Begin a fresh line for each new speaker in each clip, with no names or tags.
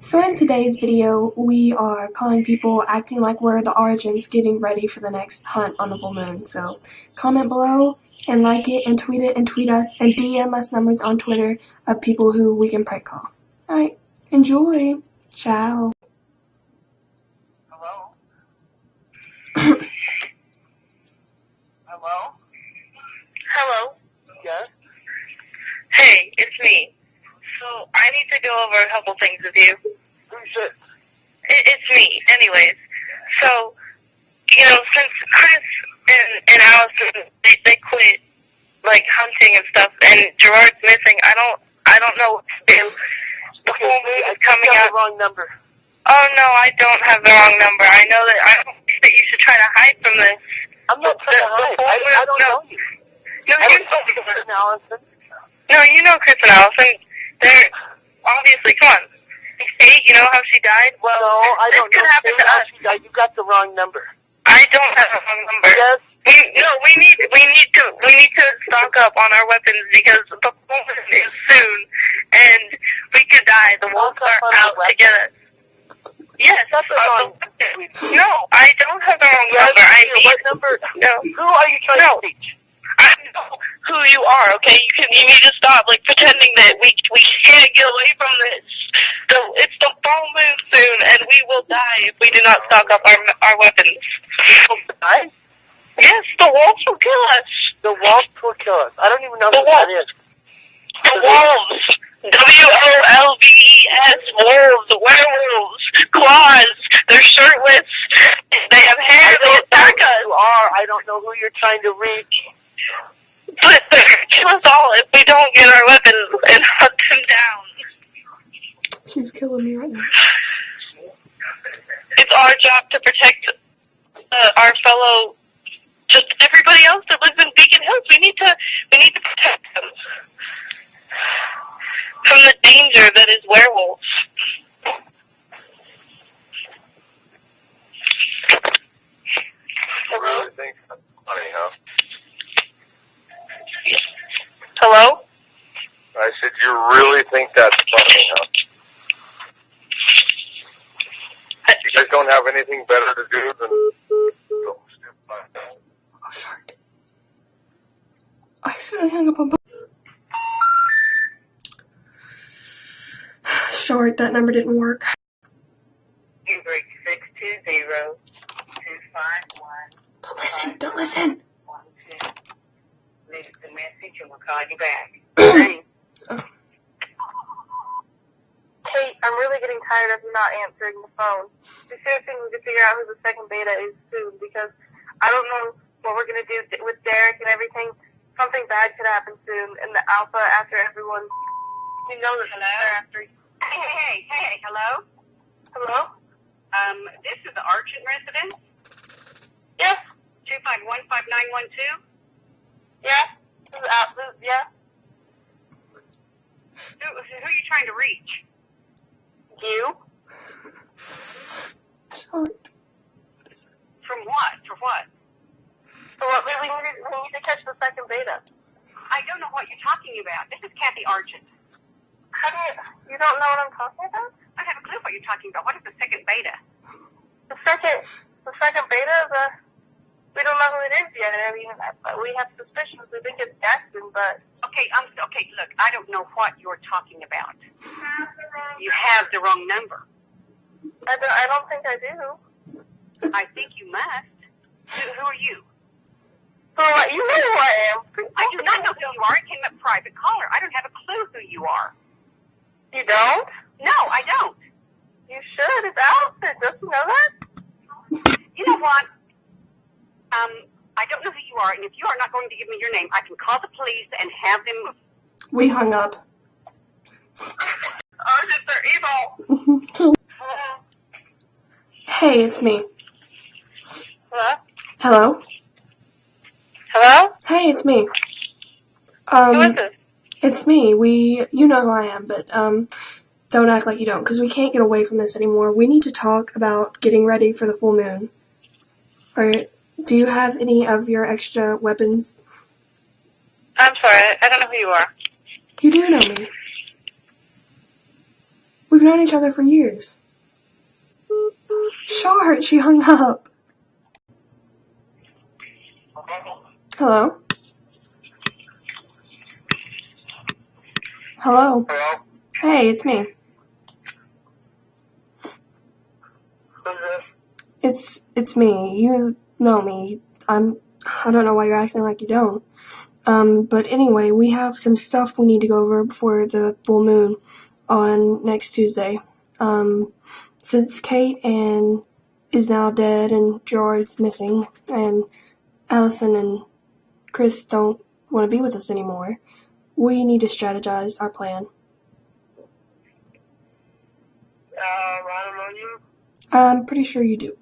So in today's video, we are calling people acting like we're the Argents getting ready for the next hunt on the full moon. So comment below and like it and tweet us and DM us numbers on Twitter of people who we can prank call. Alright, enjoy. Ciao.
Hello? Hello?
Hello?
Yes?
Hey, it's me. So, I need to go over a couple things with you.
Who's it?
It's me, anyways. So, since Chris and Allison, they quit, hunting and stuff, and Gerard's missing, I don't know what to do. The full moon is coming
You have
up.
the wrong number.
Oh, no, I don't have the wrong number. I don't think that you should try to hide from this.
I'm not trying to hide. I don't know you.
No,
I
you
don't know you, Chris and Allison.
No, you know Chris and Allison. They're obviously, come on. Kate, you know how she died? Well,
No, I don't know.
This could happen to us.
She died. You got the wrong number.
I don't have the wrong number.
Yes.
We need to stock up on our weapons because the full moon is soon, and we could die. The wolves
Stock up
are
on
out
our
to get us. Yes,
That's the wrong
weapons. No, I don't have the wrong number.
What number?
No.
Who are you trying to reach?
I know who you are, okay? You need to stop, pretending that we can't get away from this. It's the full moon soon, and we will die if we do not stock up our weapons.
People die?
Yes, the wolves will kill us.
The wolves will kill us. I don't even know
The
who that is.
The wolves. WOLVES, wolves, werewolves, claws. They're shirtless. They have hair. They attack us.
You are. I don't know who you're trying to reach.
But they're going to kill us all if we don't get our weapons and hunt them down.
She's killing me right now.
It's our job to protect our fellow, just everybody else that lives in Beacon Hills. We need to protect them from the danger that is werewolves.
I really think that's funny, huh?
Hello?
I said, you really think that's funny, huh? You guys don't have anything better to do than go stupid like that?
Oh, shark. I accidentally hung up on Short, that number didn't work.
You break 620-251.
Don't listen.
Leave the message and we'll call you back.
Kate, I'm really getting tired of you not answering the phone. The sure thing we can figure out who the second beta is soon, because I don't know what we're going to do with Derek and everything. Something bad could happen soon, and the alpha after everyone. You know that they're after.
Hey, hello?
Hello?
This is the Argent residence?
Yes?
2515912?
Yeah? Yeah?
Who are you trying to reach?
You?
Short.
From what? For what?
So what, we need to catch the second beta.
I don't know what you're talking about. This is Kathy Argent.
How do you don't know what I'm talking about?
I don't have a clue what you're talking about. What is the second beta?
The second beta is we don't know who it is yet. I mean, we have suspicions. We think it's Jackson, but...
Okay, look, I don't know what you're talking about. You have the wrong number.
I don't think I do.
I think you must. Who are you?
You know who I am.
I do not know who you are. It came up private caller. I don't have a clue who you are.
You don't?
No, I don't.
You should. It's Allison. Don't you know that?
You know what? I don't know who you are, and if you are not going to give me your name, I can call the police and have them...
We hung up.
Argents are evil.
Hey, it's me.
Hello?
Hello?
Hello?
Hey, it's me.
Who is this?
It's me. You know who I am, but, don't act like you don't, because we can't get away from this anymore. We need to talk about getting ready for the full moon. Alright, do you have any of your extra weapons?
I'm sorry, I don't know who you are.
You do know me. We've known each other for years. Short, she hung up. Hello? Hello?
Hello?
Hey, it's me.
Who's this?
It's me. You know me. I don't know why you're acting like you don't. But anyway, we have some stuff we need to go over before the full moon on next Tuesday. Since Kate is now dead and Gerard's missing and Allison and Chris don't want to be with us anymore, we need to strategize our plan.
I don't know you.
I'm pretty sure you do.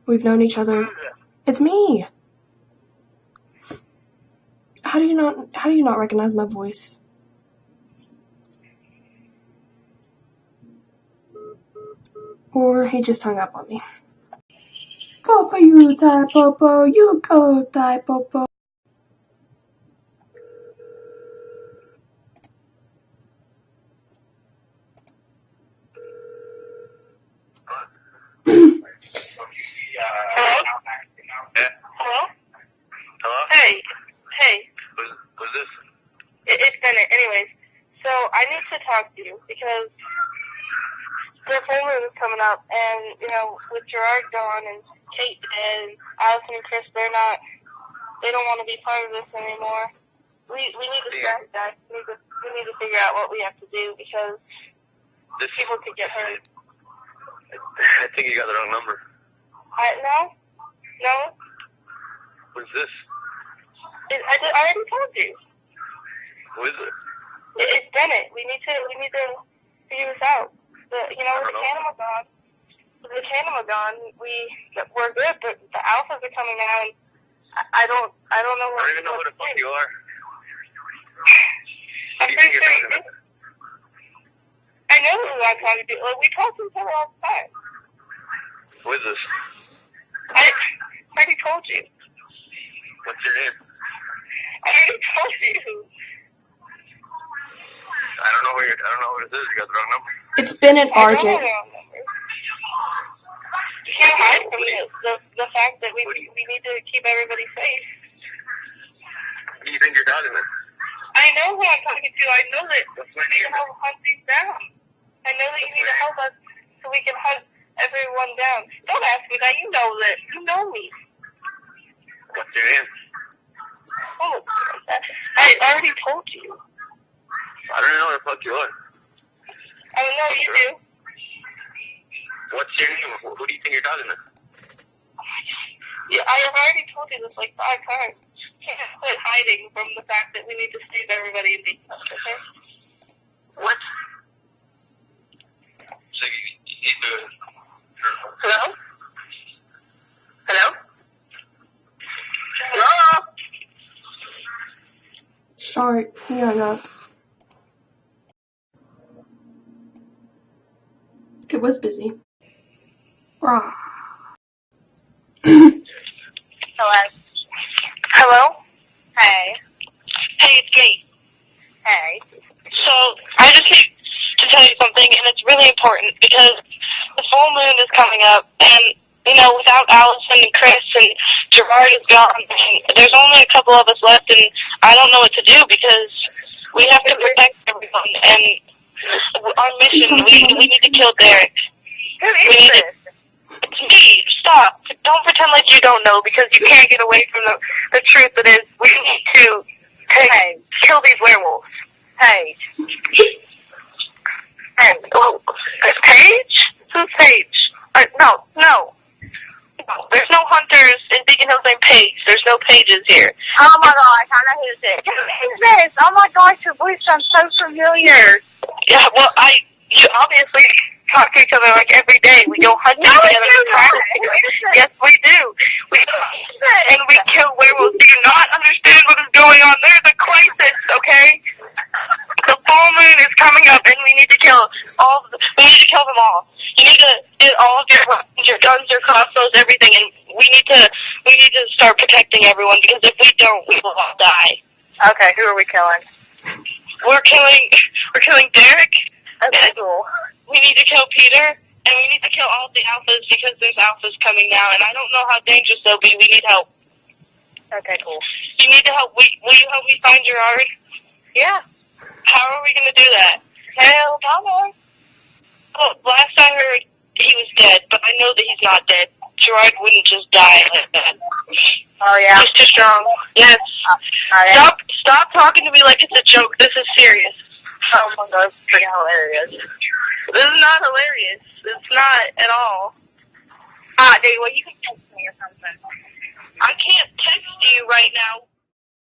We've known each other. It's me. How do you not recognize my voice? Or he just hung up on me. Popo, you die, Popo. You go die, Popo.
Hello?
Hello?
Hey.
Who's this?
It's Bennett. Anyways, so I need to talk to you because the full moon is coming up, and, you know, with Gerard gone and Kate and Allison and Chris, they don't want to be part of this anymore. We need to strategize. We need to figure out what we have to do because people could get hurt.
I think you got the wrong number.
No?
Who's this?
I already told you.
Who is it?
It's Bennett. We need to figure this out. With the Canema gone, we're good, but the alphas are coming out, and I don't know what.
I don't even know who the fuck you are.
I'm pretty sure you do. I know who I'm talking to. Like, we talk to each other all the time.
Who is this?
I already told you.
What's your name?
I already told you.
I don't know who this is. You got the wrong number.
It's Bennett Argent.
You can't hide from the fact that we need to keep everybody safe.
Who do you think you're talking to?
I know who I'm talking to. I know that we need to help hunt these down. I know that you need to help us so we can hunt everyone down. Don't ask me that. You know that. You know me.
What's your name?
Oh, I already told you.
I don't even know who the fuck you are.
I know you do.
What's your name? Who do you think you're talking to?
Yeah, I have already told you this like 5 times. You can't quit hiding from the fact that we need to save everybody and be us, okay?
What? So you do it.
Hello? Hello? Hello?
Short, he hung up. It was busy. Rah.
Hello? Hello? Hey. Hey, it's Kate. Hey. So, I just need to tell you something, and it's really important, because the full moon is coming up, and, without Allison and Chris and Gerard is gone, there's only a couple of us left, and I don't know what to do, because we have to protect everyone, and our mission, we need to kill Derek. Who is this? It's me. Stop. Don't pretend like you don't know, because you can't get away from the truth that is, we need to kill these werewolves. Hey. And, Paige? Who's Paige? No. There's no hunters in Beacon Hills named Paige. There's no Pages here. Oh my gosh, I know who's this. Who's this? Oh my gosh, your voice sounds so familiar. Yeah, well, you obviously talk to each other like every day. We go hunting together and practice together. Yes, we do. And we kill werewolves. Do you not understand what is going on? There's a crisis, okay? The full moon is coming up, and we need to kill we need to kill them all. You need to get all of your guns, your crossbows, everything, and we need to start protecting everyone, because if we don't, we will all die. Okay, who are we killing? we're killing Derek.
Okay, cool.
We need to kill Peter, and we need to kill all the alphas because there's alphas coming now, and I don't know how dangerous they'll be. We need help.
Okay, cool.
You need to help. Will you help me find Gerard?
Yeah.
How are we going to do that?
Hell, mama.
Oh, last I heard, he was dead, but I know that he's not dead. Gerard wouldn't just die like that.
Oh, yeah.
He's too strong. Yes. Stop talking to me like it's a joke. This is serious.
Oh, my God, it's pretty hilarious.
This is not hilarious. It's not at all.
Well, you can text me or something.
I can't text you right now.